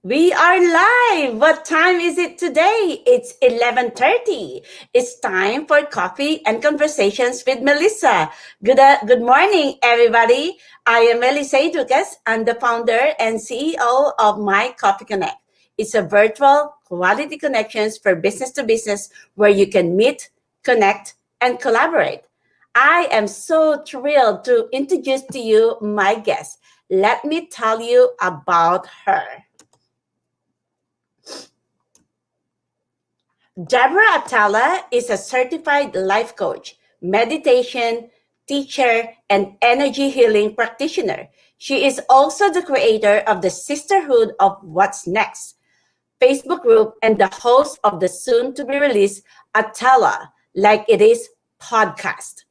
We are live. What time is it today? It's 11:30. It's time for coffee and conversations with Melissa. Good morning, everybody. I am Melissa Ducas. I'm the founder and CEO of My Coffee Connect. It's a virtual quality connections for business to business where you can meet, connect, and collaborate. I am so thrilled to introduce to you my guest. Let me tell you about her. Deborah Atala is a certified life coach, meditation teacher, and energy healing practitioner. She is also the creator of the Sisterhood of What's Next Facebook group and the host of the soon to be released Atala Like It Is podcast.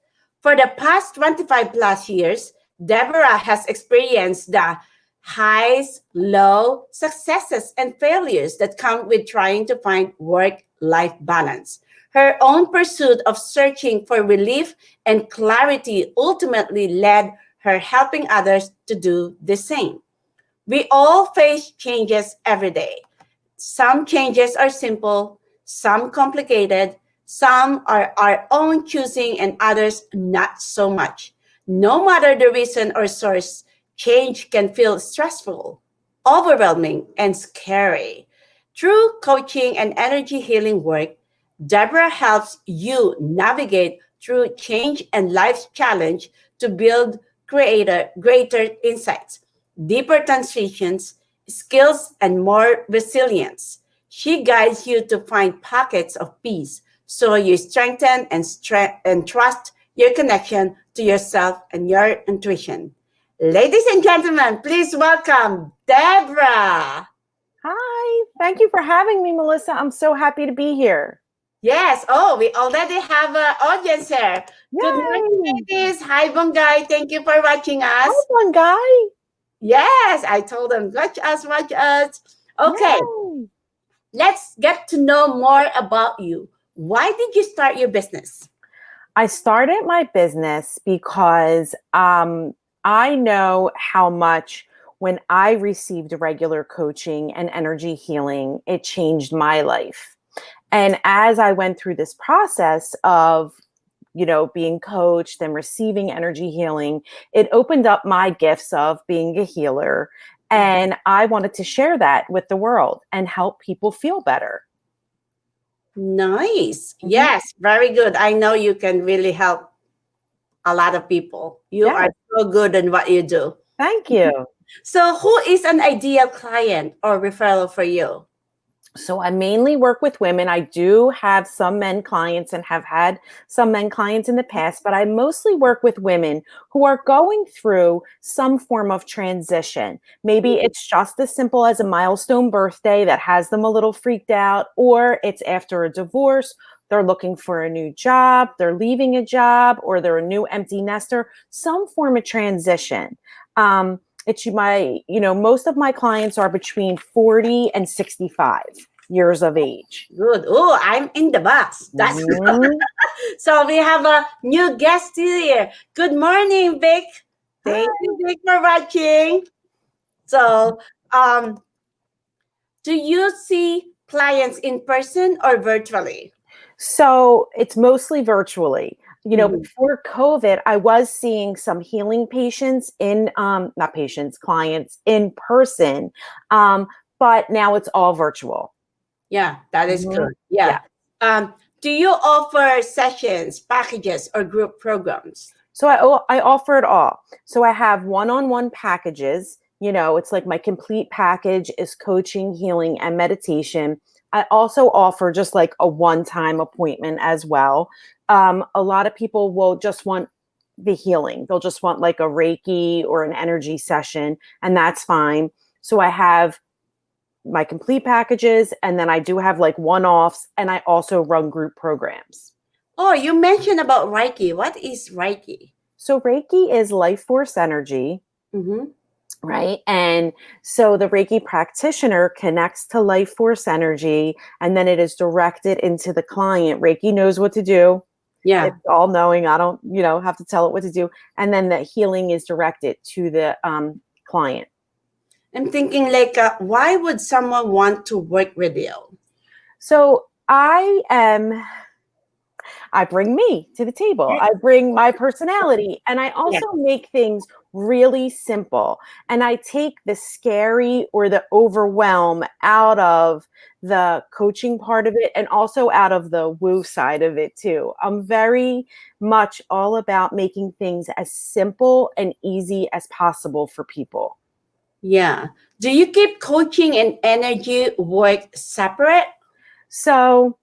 For the past 25 plus years, Deborah has experienced the highs, low successes, and failures that come with trying to find work life balance. Her own pursuit of searching for relief and clarity ultimately led her helping others to do the same. We all face changes every day. Some changes are simple, some complicated, some are our own choosing, and others not so much. No matter the reason or source, change can feel stressful, overwhelming, and scary. Through coaching and energy healing work, Deborah helps you navigate through change and life's challenge to build greater insights, deeper transitions, skills, and more resilience. She guides you to find pockets of peace so you strengthen and trust your connection to yourself and your intuition. Ladies and gentlemen, please welcome Deborah. Hi, thank you for having me, Melissa. I'm so happy to be here. Yes. Oh, we already have an audience here. Good morning, Yay! ladies. Hi, Bongai. Thank you for watching Hi, us. one guy. Yes, I told them, watch us, watch us. Okay, Yay! let's get to know more about you. Why did you start your business? I started my business because I know how much when I received regular coaching and energy healing, it changed my life. And as I went through this process of being coached and receiving energy healing, it opened up my gifts of being a healer. And I wanted to share that with the world and help people feel better. Nice. Mhm. Yes, very good. I know you can really help a lot of people. You are Yes, so good in what you do. thank you. So, who is an ideal client or referral for you? So I mainly work with women. I do have some men clients and have had some men clients in the past, but I mostly work with women who are going through some form of transition. Maybe it's just as simple as a milestone birthday that has them a little freaked out, or it's after a divorce. They're looking for a new job, they're leaving a job, or they're a new empty nester, some form of transition. Most of my clients are between 40 and 65 years of age. Good. Oh, I'm in the box. That's Mhm. so we have a new guest here. Good morning, Vic. Thank Hi. you, Vic, for watching. So, do you see clients in person or virtually? So it's mostly virtually. Mhm. Before COVID, I was seeing some healing patients not patients, clients in person. Um, but now it's all virtual. Yeah, that is Mhm. good. Yeah. Yeah. Do you offer sessions, packages, or group programs? So I offer it all. So I have one-on-one packages. It's like my complete package is coaching, healing, and meditation. I also offer just like a one-time appointment as well. A lot of people will just want the healing. They'll just want like a Reiki or an energy session, and that's fine. So I have my complete packages, and then I do have like one-offs, and I also run group programs. Oh, you mentioned about Reiki. What is Reiki? So Reiki is life force energy, Mm-hmm. right? And so the Reiki practitioner connects to life force energy, and then it is directed into the client. Reiki knows what to do. Yeah. It's all knowing. I don't, have to tell it what to do. And then the healing is directed to the client. I'm thinking like, why would someone want to work with you? So I bring me to the table. I bring my personality, and I Yeah. also make things really simple. And I take the scary or the overwhelm out of the coaching part of it and also out of the woo side of it too. I'm very much all about making things as simple and easy as possible for people. Yeah. Do you keep coaching and energy work separate? So,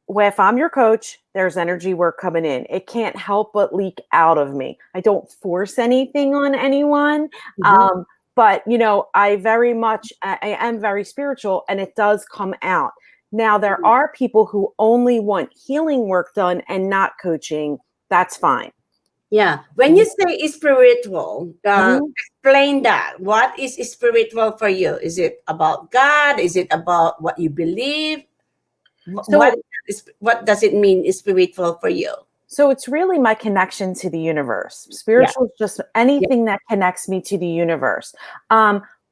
if I'm your coach, there's energy work coming in. It can't help but leak out of me. I don't force anything on anyone. Mhm. Um, but I very much, I am very spiritual and it does come out. Now, there are people who only want healing work done and not coaching. That's fine. Yeah. When you say spiritual, Mhm. explain that. What is spiritual for you? Is it about God? Is it about what you believe? What So, what does it mean is spiritual for you? So it's really my connection to the universe. Yeah. Spiritual is just Yeah. anything that connects me to the universe.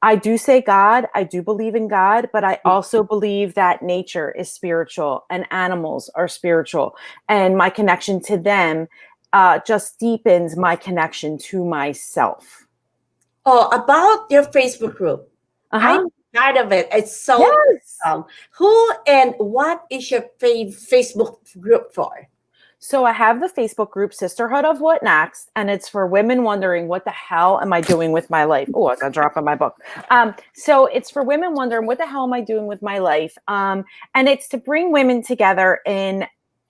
I do say God, I do believe in God, but I also believe that nature is spiritual and animals are spiritual. And my connection to them just deepens my connection to myself. Oh, about your Facebook group. Uh I'm huh. part of it. It's so Yes. awesome. Who and what is your Facebook group for? So I have the Facebook group Sisterhood of What Next, and it's for women wondering what the hell am I doing with my life. Oh, I got drop on my book. So it's for women wondering what the hell am I doing with my life, and it's to bring women together in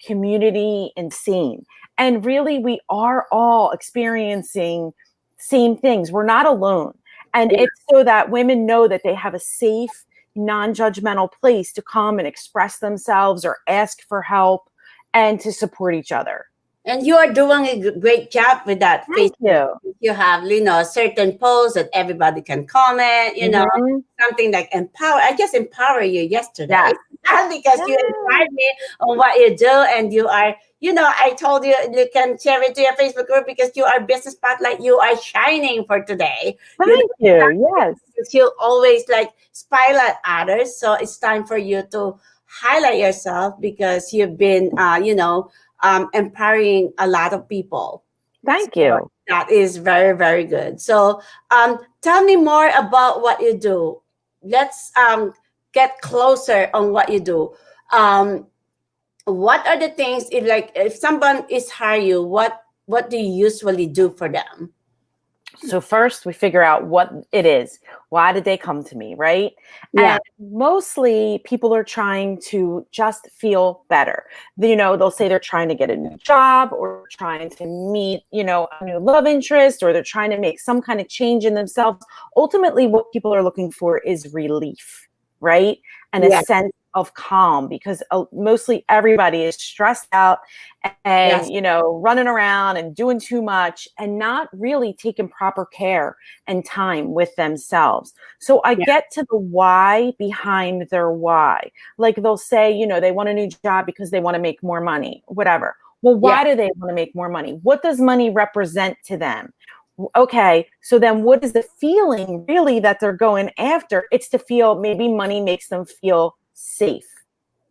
community and scene. And really, we are all experiencing same things. We're not alone, and Yeah. it's so that women know that they have a safe, non-judgmental place to come and express themselves or ask for help and to support each other. And you are doing a great job with that Thank Facebook. you. You have, certain posts that everybody can comment, Mhm. something like empower. I just empower you yesterday Yes. because you Yes. inspired me on what you do. And you are, I told you you can share it to your Facebook group because you are business spotlight. You are shining for today. You Thank know, you. Yes. because you always like spotlight others. So it's time for you to highlight yourself because you've been, empowering a lot of people. Thank So you. that is very, very good. So tell me more about what you do. Let's get closer on what you do. Um, what are the things if someone is hire you, what do you usually do for them? So first we figure out what it is. Why did they come to me, right? Yeah. And mostly people are trying to just feel better. They'll say they're trying to get a new job or trying to meet, a new love interest, or they're trying to make some kind of change in themselves. Ultimately, what people are looking for is relief, right? And a Yeah. sense of calm, because mostly everybody is stressed out and Yes. running around and doing too much and not really taking proper care and time with themselves. So I Yeah. get to the why behind their why. Like they'll say, they want a new job because they want to make more money, whatever. Well, Yeah. why do they want to make more money? What does money represent to them? Okay, so then what is the feeling really that they're going after? It's to feel, maybe money makes them feel safe.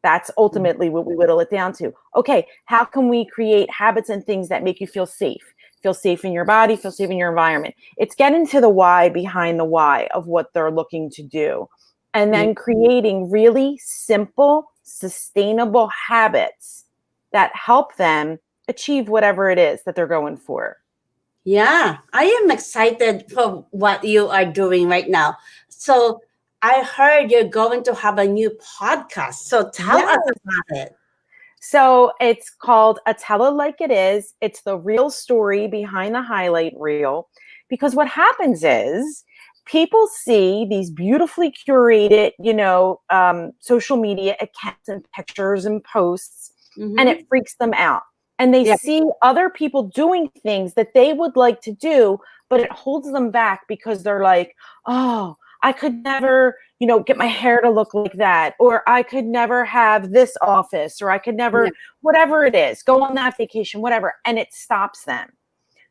That's ultimately what we whittle it down to. Okay, how can we create habits and things that make you feel safe? Feel safe in your body, feel safe in your environment. It's getting to the why behind the why of what they're looking to do. And Yeah. then creating really simple, sustainable habits that help them achieve whatever it is that they're going for. Yeah, I am excited for what you are doing right now. So I heard you're going to have a new podcast. So tell us Yes. about it. So it's called A Tell It Like It Is. It's the real story behind the highlight reel. Because what happens is people see these beautifully curated, social media accounts and pictures and posts, and Mm-hmm. it freaks them out. And they Yeah. see other people doing things that they would like to do, but it holds them back because they're like, oh, I could never, get my hair to look like that, or I could never have this office, or I could never, Yeah. whatever it is, go on that vacation, whatever. And it stops them.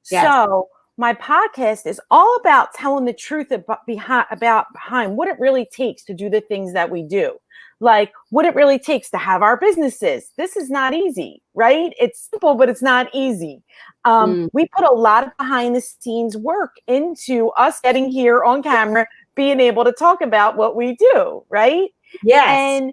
Yes. So my podcast is all about telling the truth behind what it really takes to do the things that we do. Like what it really takes to have our businesses. This is not easy, right? It's simple, but it's not easy. We put a lot of behind the scenes work into us getting here on camera, being able to talk about what we do, right? Yes. And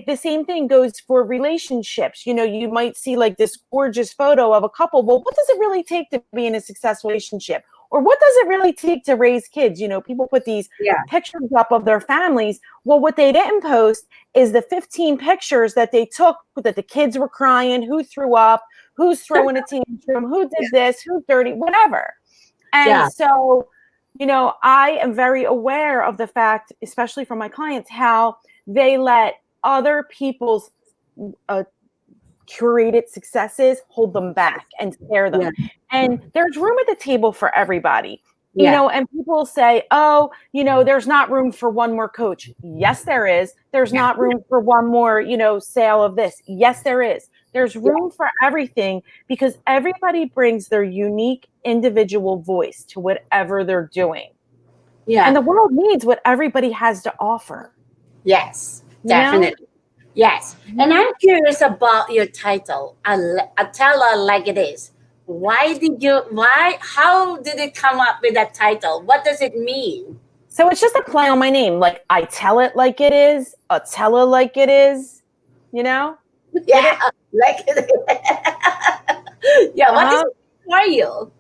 the same thing goes for relationships. You might see like this gorgeous photo of a couple. Well, what does it really take to be in a successful relationship? Or what does it really take to raise kids? People put these pictures up of their families. Well, what they didn't post is the 15 pictures that they took that the kids were crying, who threw up, who's throwing a tantrum, who did this, who's dirty, whatever. And so, I am very aware of the fact, especially from my clients, how they let other people's curated successes hold them back and scare them. And there's room at the table for everybody. And people say, oh, there's not room for one more coach. Yes, there is. There's not room for one more, sale of this. Yes, there is. There's room for everything because everybody brings their unique individual voice to whatever they're doing. Yeah. And the world needs what everybody has to offer. Yes, definitely. Yes. And I'm curious about your title, a teller like it is. How did it come up with that title? What does it mean? So it's just a play on my name. Like I tell it like it is, a teller like it is, Yeah, like it is. Yeah, what is it for you?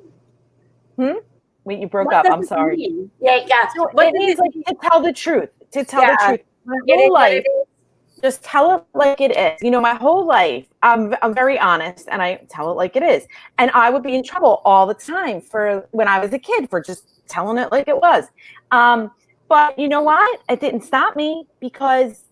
Wait, you broke up. I'm sorry. Mean? Yeah. So it means like to tell the truth. To tell the truth. My whole life, just tell it like it is. My whole life, I'm very honest and I tell it like it is. And I would be in trouble all the time for when I was a kid for just telling it like it was. But you know what? It didn't stop me because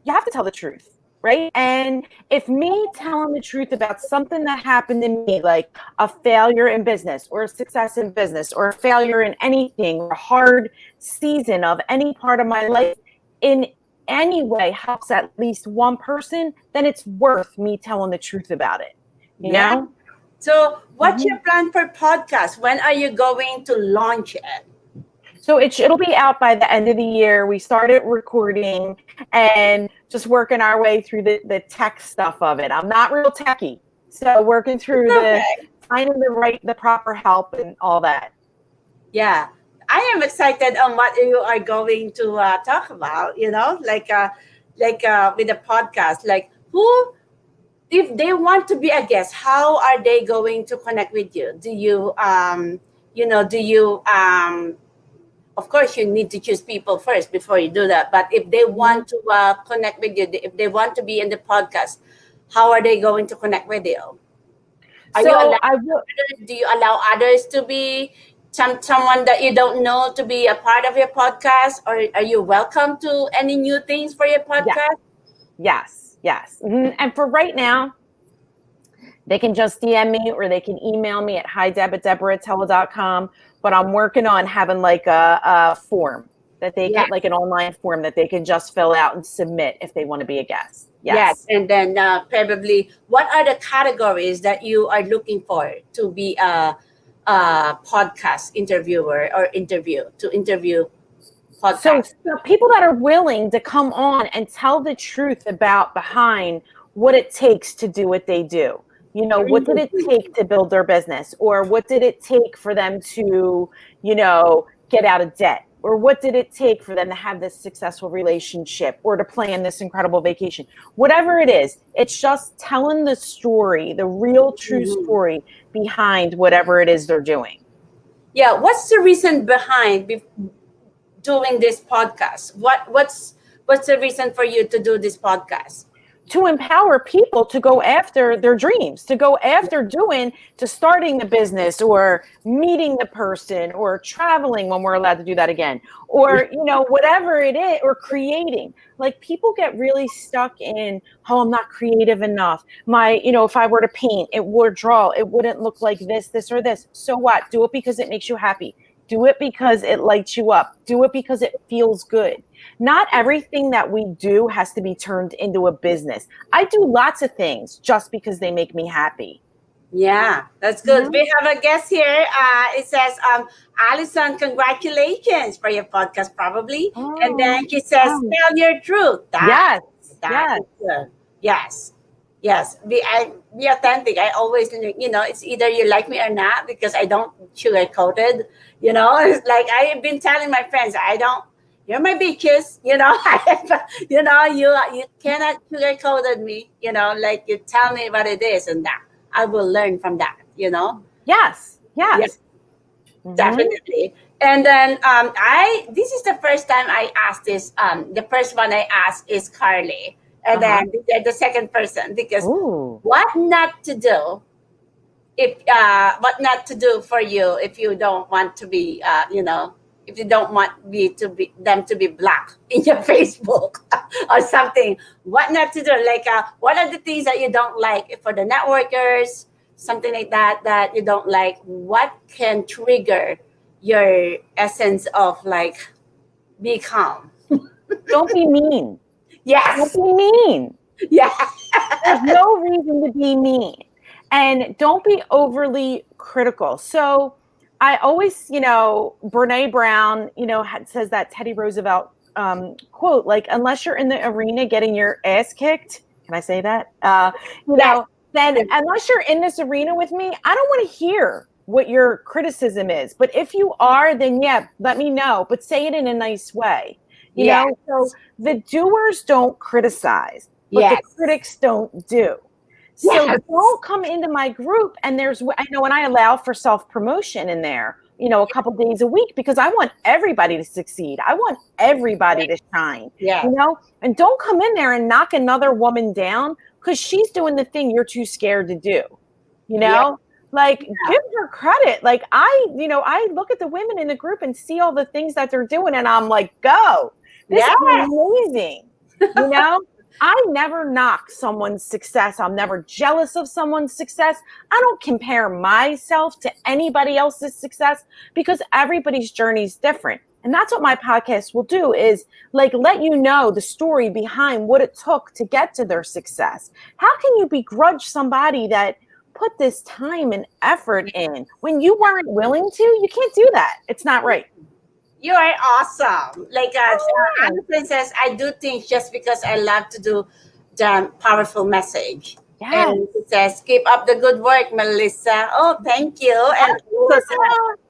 you have to tell the truth. Right. And if me telling the truth about something that happened to me, like a failure in business or a success in business or a failure in anything or a hard season of any part of my life in any way helps at least one person, then it's worth me telling the truth about it. You know? So what's your plan for podcast? When are you going to launch it? So it'll be out by the end of the year. We started recording and just working our way through the tech stuff of it. I'm not real techie, so working through finding the proper help and all that. Yeah, I am excited on what you are going to talk about. Like with the podcast, like who, if they want to be a guest, how are they going to connect with you? Do you of course, you need to choose people first before you do that. But if they want to connect with you, if they want to be in the podcast, how are they going to connect with you? Do you allow others to be someone that you don't know to be a part of your podcast? Or are you welcome to any new things for your podcast? Yes. Mm-hmm. And for right now, they can just DM me or they can email me at hideb@deborahateller.com. But I'm working on having like a form that they get, like an online form that they can just fill out and submit if they want to be a guest. Yes. And then probably what are the categories that you are looking for to be a podcast interviewer or interview podcast? So people that are willing to come on and tell the truth about behind what it takes to do what they do. What did it take to build their business? Or what did it take for them to, get out of debt? Or what did it take for them to have this successful relationship or to plan this incredible vacation? Whatever it is, it's just telling the story, the real true story behind whatever it is they're doing. Yeah. What's the reason behind doing this podcast? What's the reason for you to do this podcast? To empower people to go after their dreams, to go after starting the business or meeting the person or traveling when we're allowed to do that again, or, whatever it is, or creating. Like people get really stuck in, oh, I'm not creative enough. If I were to paint, it would draw, it wouldn't look like this, or this. So what? Do it because it makes you happy. Do it because it lights you up. Do it because it feels good. Not everything that we do has to be turned into a business. I do lots of things just because they make me happy. Yeah, that's good. We have a guest here. It says, Allison, congratulations for your podcast, probably. And Oh, then she says, wow. tell your truth. Yes, That yes. is good. Yes. Yes. Be authentic. I always, it's either you like me or not because I don't sugarcoat it. It's like I've been telling my friends, you're my bitches, you cannot sugarcoat at me, like you tell me what it is and that. I will learn from that. Yes, Yeah, yes. Mhm. definitely. And then this is the first time I asked this. The first one I asked is Carly. And Uh-huh. then the second person, because Ooh. what not to do if what not to do for you if you don't want to be if you don't want them to be blocked in your Facebook or something. What not to do, like what are the things that you don't like for the networkers, something like that you don't like. What can trigger your essence of like be calm? Don't be mean. Don't Yes. be mean. Yeah. There's no reason to be mean. And don't be overly critical. So I always, Brene Brown, says that Teddy Roosevelt quote, like, unless you're in the arena getting your ass kicked, can I say that? Yes. Then unless you're in this arena with me, I don't want to hear what your criticism is. But if you are, then yeah, let me know. But say it in a nice way. Yes. So the doers don't criticize, but the Yes. critics don't do. So Yes. don't come into my group and I know, and I allow for self-promotion in there, a couple days a week because I want everybody to succeed. I want everybody to shine, Yeah. and don't come in there and knock another woman down because she's doing the thing you're too scared to do, Yeah. like give her credit. Like I look at the women in the group and see all the things that they're doing and I'm like, go, this Yes. is amazing, I never knock someone's success. I'm never jealous of someone's success. I don't compare myself to anybody else's success because everybody's journey is different. And that's what my podcast will do is like let you know the story behind what it took to get to their success. How can you begrudge somebody that put this time and effort in when you weren't willing to? You can't do that. It's not right. You are awesome. Like Anderson says, I do things just because I love to do the powerful message. Yes. And he says, keep up the good work, Melissa. Oh, thank you. And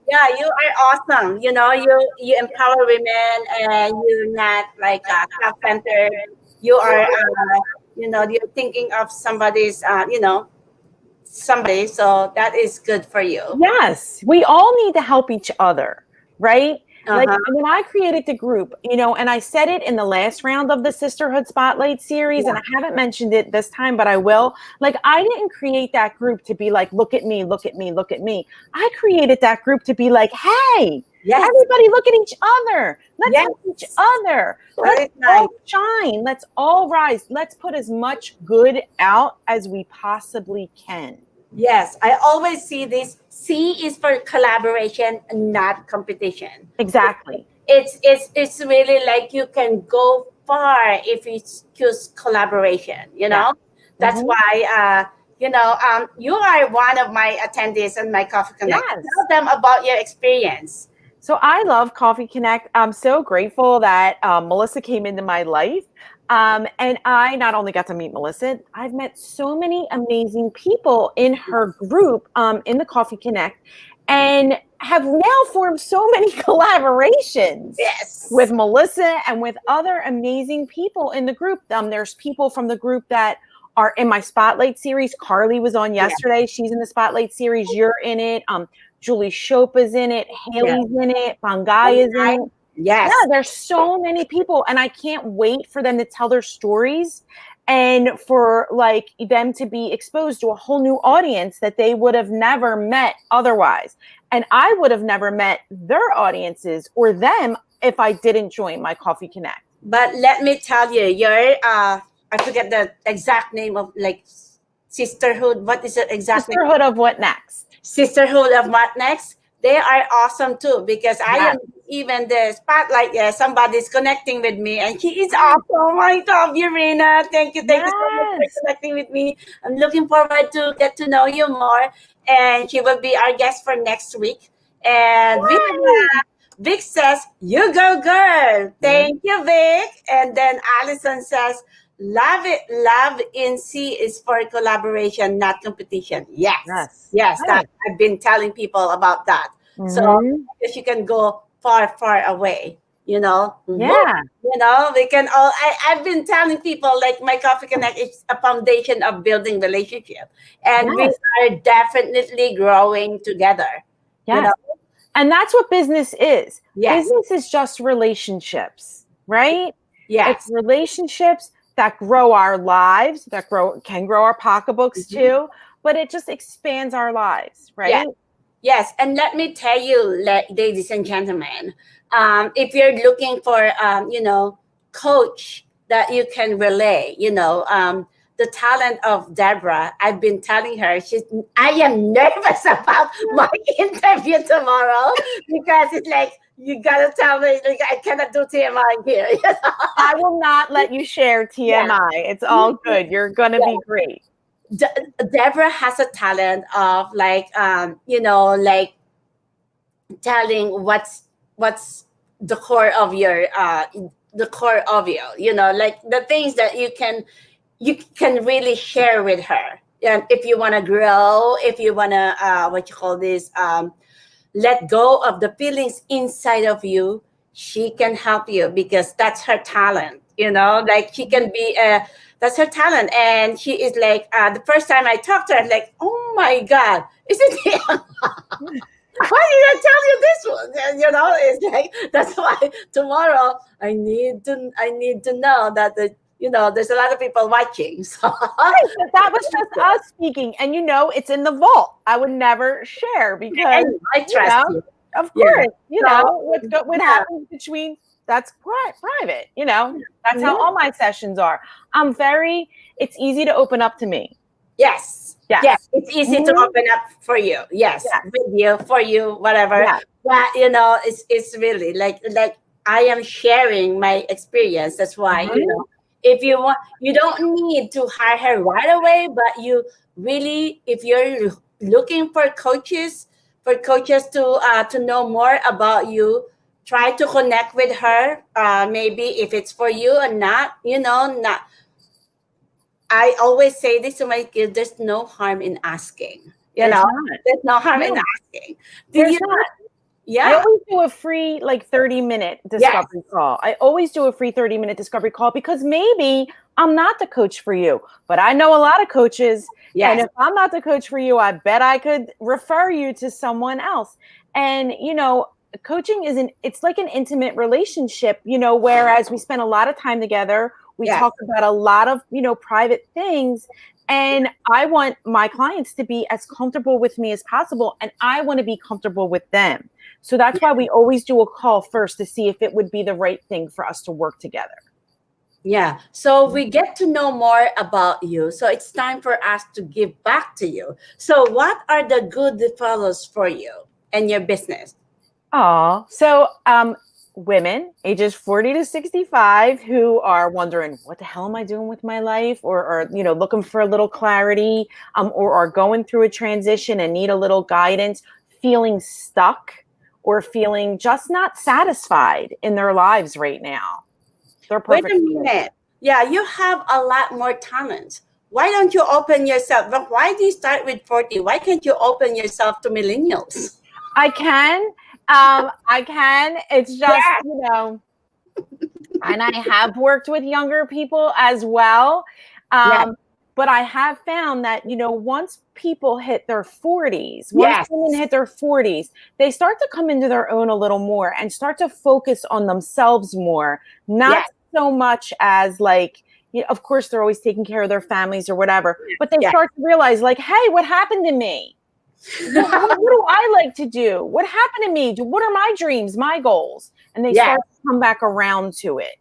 yeah, you are awesome. You empower women, and you're not like self-centered. You are, you're thinking of somebody's, somebody. So that is good for you. Yes, we all need to help each other, right? Like Uh-huh. when I created the group, and I said it in the last round of the Sisterhood Spotlight series, and I haven't mentioned it this time, but I will. Like, I didn't create that group to be like, look at me, look at me, look at me. I created that group to be like, hey, Yes. everybody look at each other. Let's help each other. Very Let's nice. all shine. Let's all rise. Let's put as much good out as we possibly can. Yes, I always see this. C is for collaboration, not competition. Exactly. It's really like you can go far if you choose collaboration. That's Mhm. why you are one of my attendees on my Coffee Connect. Yes. Tell them about your experience. So I love Coffee Connect. I'm so grateful that Melissa came into my life. And I not only got to meet Melissa, I've met so many amazing people in her group in the Coffee Connect and have now formed so many collaborations Yes. with Melissa and with other amazing people in the group. There's people from the group that are in my Spotlight series. Carly was on yesterday. She's in the Spotlight series. You're in it. Julie Chopa's in it. Haley's in it. Bangai is in it. Yes. Yeah, there's so many people, and I can't wait for them to tell their stories and for like them to be exposed to a whole new audience that they would have never met otherwise. And I would have never met their audiences or them if I didn't join my Coffee Connect. But let me tell you, you're I forget the exact name of like Sisterhood. What is it exactly? Sisterhood of What Next? Sisterhood of What Next? they are awesome too, because I Yes. am even the spotlight. Yeah, somebody's connecting with me, and she is awesome. Oh my God, Urena, thank you so much for Yes. connecting with me. I'm looking forward to get to know you more, and she will be our guest for next week. And we Yay. have Vic says, "You go, girl." Mhm. Thank you, Vic. And then Allison says, "Love it. Love in C is for collaboration, not competition." Yes, Yes. yes, that Yes. I've been telling people about that. So Mhm. if you can go far, far away, you know, whoop, Yeah. you know, we can all. I've been telling people like my Coffee Connect is a foundation of building relationship, and we Yes. are definitely growing together. You know, Yes. And that's what business is. yes, Business is just relationships, right? It's yes. relationships that grow our lives, that can grow our pocketbooks Mhm. too, but it just expands our lives, Yeah. right? Yes, and let me tell you, ladies and gentlemen, if you're looking for, coach that you can relay, the talent of Deborah, I've been telling her, I am nervous about my interview tomorrow because it's like, you gotta tell me, like, I cannot do TMI here. I will not let you share Yeah. TMI. It's all good. You're going to be great. Deborah has a talent of like telling what's the core of your like the things that you can really share with her. And if you want to grow, if you want to what you call this, let go of the feelings inside of you, she can help you because that's her talent. Like she can be that's her talent. And she is like, the first time I talked to her, like, oh my God, is it why did I tell you this one? And, it's like, that's why tomorrow I need to know that there's a lot of people watching. So But that was just us speaking. And it's in the vault. I would never share because, and I trust you. of Yeah. course, So what yeah. happens between that's private, that's Mhm. how all my sessions are. It's easy to open up to me. Yes. Yeah. Yes. It's easy to Mhm. open up for you. Yes. Yes. With you, for you, whatever. Yes. But it's really like I am sharing my experience. That's why, Mhm. if you want, you don't need to hire her right away, but you really, if you're looking for coaches to know more about you, try to connect with her. Maybe if it's for you or not, not. I always say this to my kids: there's no harm in asking. There's not. There's no harm in No, asking. Did there's you? not. I Yeah. always do a free 30-minute Yes. discovery call. I always do a free 30-minute discovery call because maybe I'm not the coach for you, but I know a lot of coaches. And Yes. if I'm not the coach for you, I bet I could refer you to someone else. And, coaching it's like an intimate relationship, whereas we spend a lot of time together. We Yes. talk about a lot of, private things. And I want my clients to be as comfortable with me as possible. And I want to be comfortable with them. So that's why we always do a call first to see if it would be the right thing for us to work together. Yeah. So we get to know more about you. So it's time for us to give back to you. So what are the good follows for you and your business? So women ages 40 to 65 who are wondering, what the hell am I doing with my life? Or looking for a little clarity, or are going through a transition and need a little guidance, feeling stuck or feeling just not satisfied in their lives right now. They're Wait perfect a for me. minute. Yeah, you have a lot more talent. Why don't you open yourself? But why do you start with 40? Why can't you open yourself to millennials? I can. I can. It's just, and I have worked with younger people as well. Yes. But I have found that, once people hit their 40s, once Yes. women hit their 40s, they start to come into their own a little more and start to focus on themselves more, not Yes. so much as of course, they're always taking care of their families or whatever, but they Yes. start to realize hey, what happened to me? What do I like to do? What happened to me? What are my dreams, my goals? And they Yes. start to come back around to it.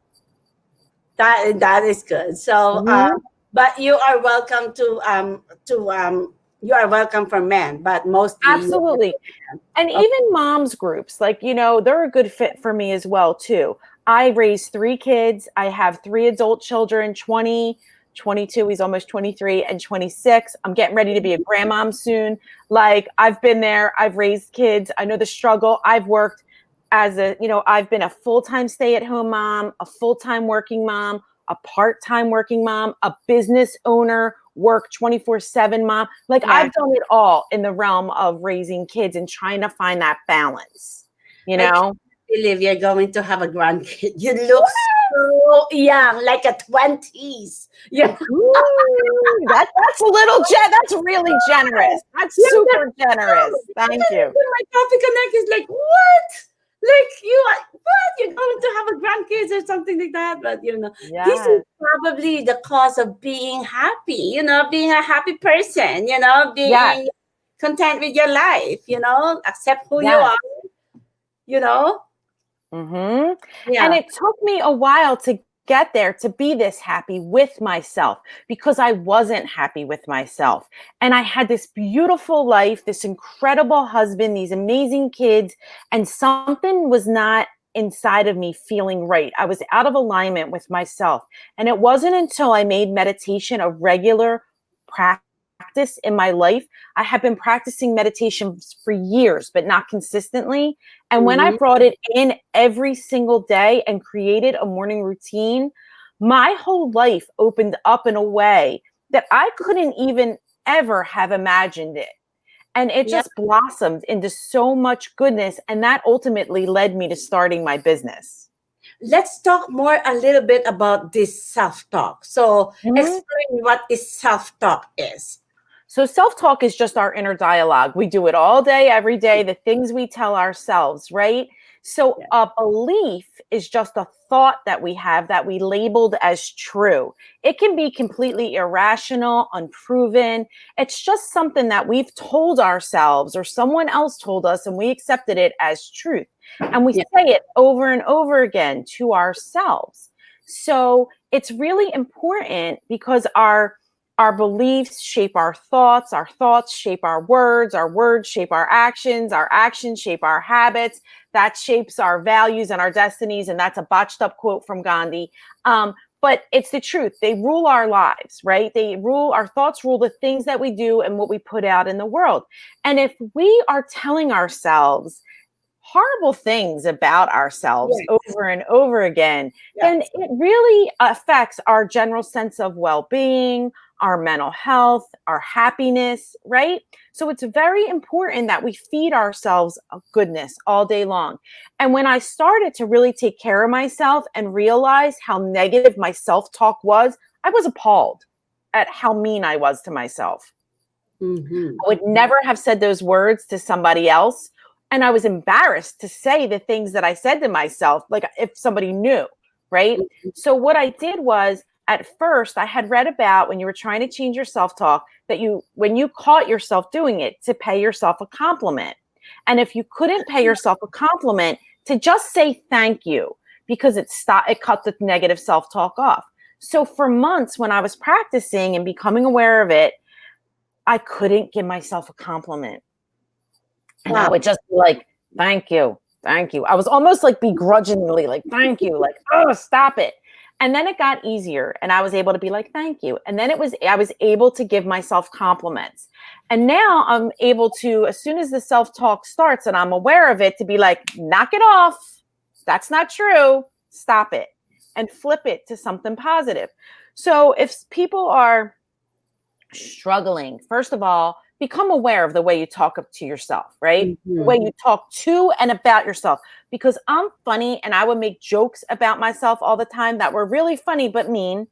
That is good. So, Mhm. but you are welcome to You are welcome for men, but mostly Absolutely. And okay. even moms groups, like, they're a good fit for me as well, too. I raised 3 kids. I have 3 adult children, 20, 22, he's almost 23, and 26. I'm getting ready to be a grandmom soon. Like, I've been there. I've raised kids. I know the struggle. I've worked I've been a full-time stay-at-home mom, a full-time working mom, a part-time working mom, a business owner, work 24/7 mom. Like, Yeah. I've done it all in the realm of raising kids and trying to find that balance, you I can't know? believe you're going to have a grandkid. You look so young, like a 20s. Yeah. Ooh, that's a little that's really generous. That's Yeah, super that's generous. true. Thank you. My coffee connect is like, what? Like you are what? You're going to have a grandkids or something like that. But this is Yes. probably the cause of being happy, being a happy person, Yes. being content with your life, accept who you Yes. are, you know? Mm-hmm. And Yeah. it took me a while to get there, to be this happy with myself, because I wasn't happy with myself. And I had this beautiful life, this incredible husband, these amazing kids, and something was not inside of me feeling right. I was out of alignment with myself. And it wasn't until I made meditation a regular practice in my life. I have been practicing meditation for years, but not consistently. And when I Mhm. brought it in every single day and created a morning routine, my whole life opened up in a way that I couldn't even ever have imagined it. And it Yeah. just blossomed into so much goodness. And that ultimately led me to starting my business. Let's talk more a little bit about this self-talk. So Mhm. explain what is self-talk is. So self talk is just our inner dialogue. We do it all day, every day, the things we tell ourselves, right? So Yeah. a belief is just a thought that we have that we labeled as true. It can be completely irrational, unproven. It's just something that we've told ourselves or someone else told us and we accepted it as truth. And we Yeah. say it over and over again to ourselves. So it's really important because our beliefs shape our thoughts shape our words shape our actions shape our habits, that shapes our values and our destinies. And that's a botched up quote from Gandhi. But it's the truth. They rule our lives, right? Our thoughts rule the things that we do and what we put out in the world. And if we are telling ourselves horrible things about ourselves Yes. over and over again, then Yes. it really affects our general sense of well being, our mental health, our happiness, right? So it's very important that we feed ourselves goodness all day long. And when I started to really take care of myself and realize how negative my self talk was, I was appalled at how mean I was to myself. Mm-hmm. I would never have said those words to somebody else. And I was embarrassed to say the things that I said to myself, like if somebody knew, right? So what I did was at first I had read about when you were trying to change your self-talk that when you caught yourself doing it, to pay yourself a compliment. And if you couldn't pay yourself a compliment, to just say thank you, because it cut the negative self-talk off. So for months when I was practicing and becoming aware of it, I couldn't give myself a compliment. And I Wow. would just be like, thank you. Thank you. I was almost like begrudgingly like, thank you. Like, oh, stop it. And then it got easier and I was able to be like, thank you. And then I was able to give myself compliments. And now I'm able to, as soon as the self-talk starts and I'm aware of it, to be like, knock it off. That's not true. Stop it and flip it to something positive. So if people are struggling, first of all, become aware of the way you talk up to yourself, right? The Mm-hmm. way you talk to and about yourself. Because I'm funny and I would make jokes about myself all the time that were really funny but mean.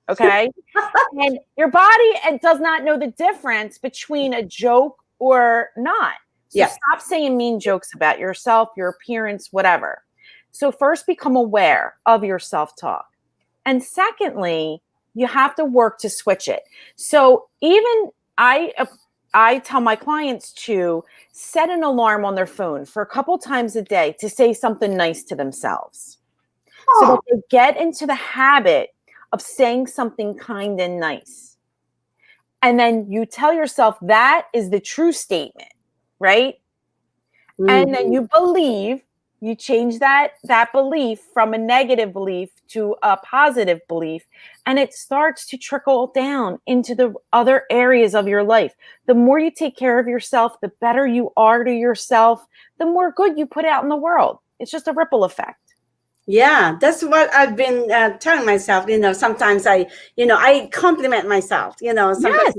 Okay. And your body does not know the difference between a joke or not. So Yeah. stop saying mean jokes about yourself, your appearance, whatever. So first become aware of your self-talk. And secondly, you have to work to switch it. So even I tell my clients to set an alarm on their phone for a couple times a day to say something nice to themselves, so that Oh, they get into the habit of saying something kind and nice. And then you tell yourself that is the true statement, right? And then you believe, you change that belief from a negative belief to a positive belief, and it starts to trickle down into the other areas of your life. The more you take care of yourself, the better you are to yourself, the more good you put out in the world. It's just a ripple effect. Yeah, that's what I've been telling myself. Sometimes I compliment myself. Sometimes, Yes.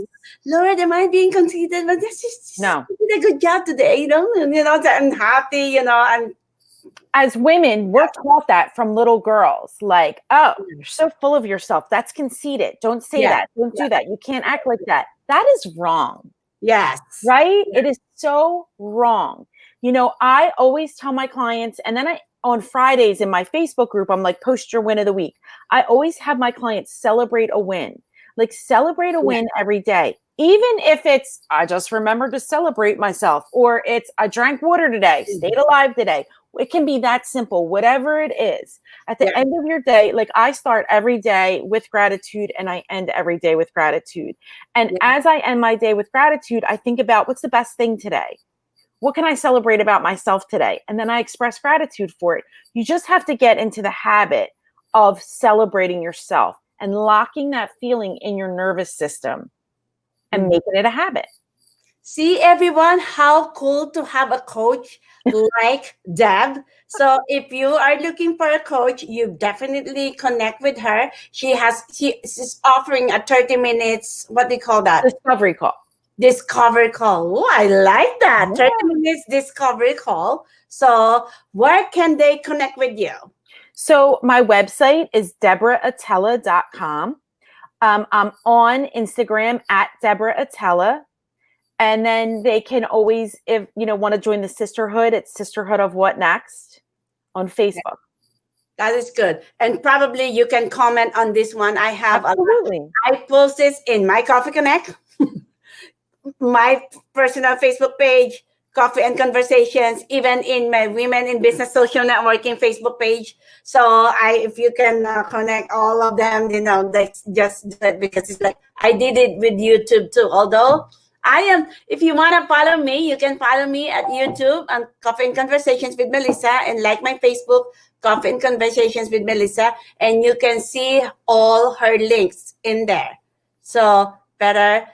Lord, am I being conceited? But this is No. you did a good job today. That I'm happy. And As women, we're taught that from little girls. Like, oh, you're so full of yourself. That's conceited. Don't say that. Don't do that. You can't act like that. That is wrong. Yes. Right? It is so wrong. I always tell my clients, and then on Fridays in my Facebook group, I'm like, post your win of the week. I always have my clients celebrate a win. Like, celebrate a win every day. Even if it's, I just remembered to celebrate myself, or it's, I drank water today, stayed alive today. It can be that simple, whatever it is. At the end of your day, like, I start every day with gratitude and I end every day with gratitude. And as I end my day with gratitude, I think about what's the best thing today? What can I celebrate about myself today? And then I express gratitude for it. You just have to get into the habit of celebrating yourself and locking that feeling in your nervous system and making it a habit. See, everyone, how cool to have a coach like Deb. So if you are looking for a coach, you definitely connect with her. She's offering a 30 minutes, what do you call that? Discovery call. Discovery call. Oh, I like that. Yeah. 30 minutes discovery call. So where can they connect with you? So my website is deborahAtella.com. I'm on Instagram at Deborah Atella. And then they can always, if want to join the sisterhood, it's Sisterhood of What Next on Facebook. That is good. And probably you can comment on this one. I have Absolutely. I post this in my Coffee Connect, my personal Facebook page, Coffee and Conversations, even in my Women in Business Social Networking Facebook page. So if you can connect all of them, that's just do it, because it's like I did it with YouTube too. Although if you want to follow me, you can follow me at YouTube on Coffee and Conversations with Melissa, and like my Facebook, Coffee and Conversations with Melissa, and you can see all her links in there. So better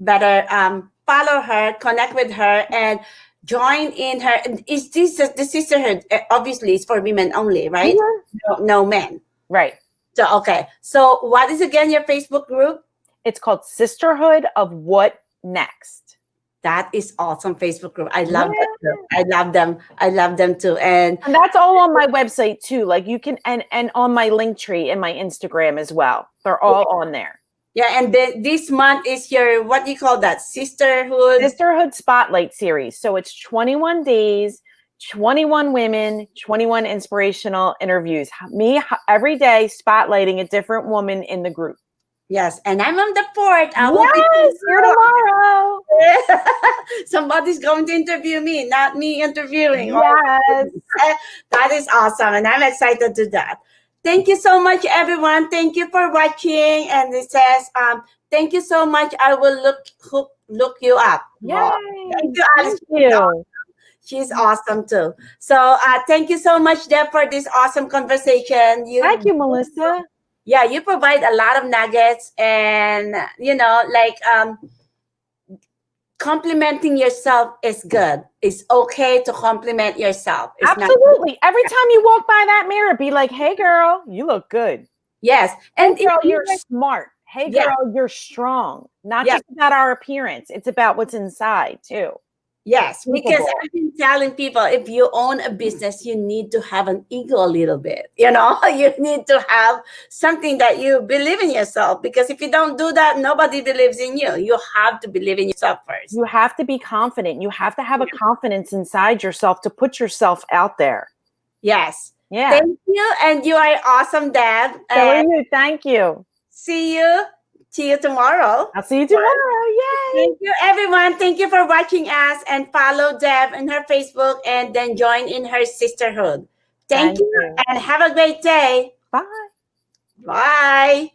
follow her, connect with her, and join in her. Is this the sisterhood? Obviously, it's for women only, right? No men. Right. So okay. So what is again your Facebook group? It's called Sisterhood of What Next. That is awesome Facebook group. I love that group. I love them. I love them too. And that's all on my website too. Like you can, and on my link tree and my Instagram as well. They're all on there. Yeah, and this month is your, what do you call that? Sisterhood Spotlight series. So it's 21 days, 21 women, 21 inspirational interviews. Me every day spotlighting a different woman in the group. Yes, and I'm on the 4th. You're tomorrow. Somebody's going to interview me, not me interviewing. Yes. That is awesome, and I'm excited to do that. Thank you so much, everyone. Thank you for watching. And it says, thank you so much. I will look you up. Yay. Thank you, Alice. Thank you. She's awesome too. So thank you so much, Deb, for this awesome conversation. Thank you, Melissa. Yeah, you provide a lot of nuggets, and complimenting yourself is good. It's okay to compliment yourself. It's absolutely. Every time you walk by that mirror, be like, "Hey, girl, you look good." Yes, and girl, you're smart. Hey, girl, you're strong. Not just about our appearance; it's about what's inside too. Yes, because I've been telling people, if you own a business, you need to have an ego a little bit. You need to have something that you believe in yourself, because if you don't do that, nobody believes in you. You have to believe in yourself first. You have to be confident. You have to have a confidence inside yourself to put yourself out there. Yes. Yeah. Thank you. And you are awesome, Deb. Thank you. See you tomorrow. I'll see you tomorrow. Yay. Thank you, everyone. Thank you for watching us, and follow Deb in her Facebook, and then join in her sisterhood. Thank you, and have a great day. Bye. Bye.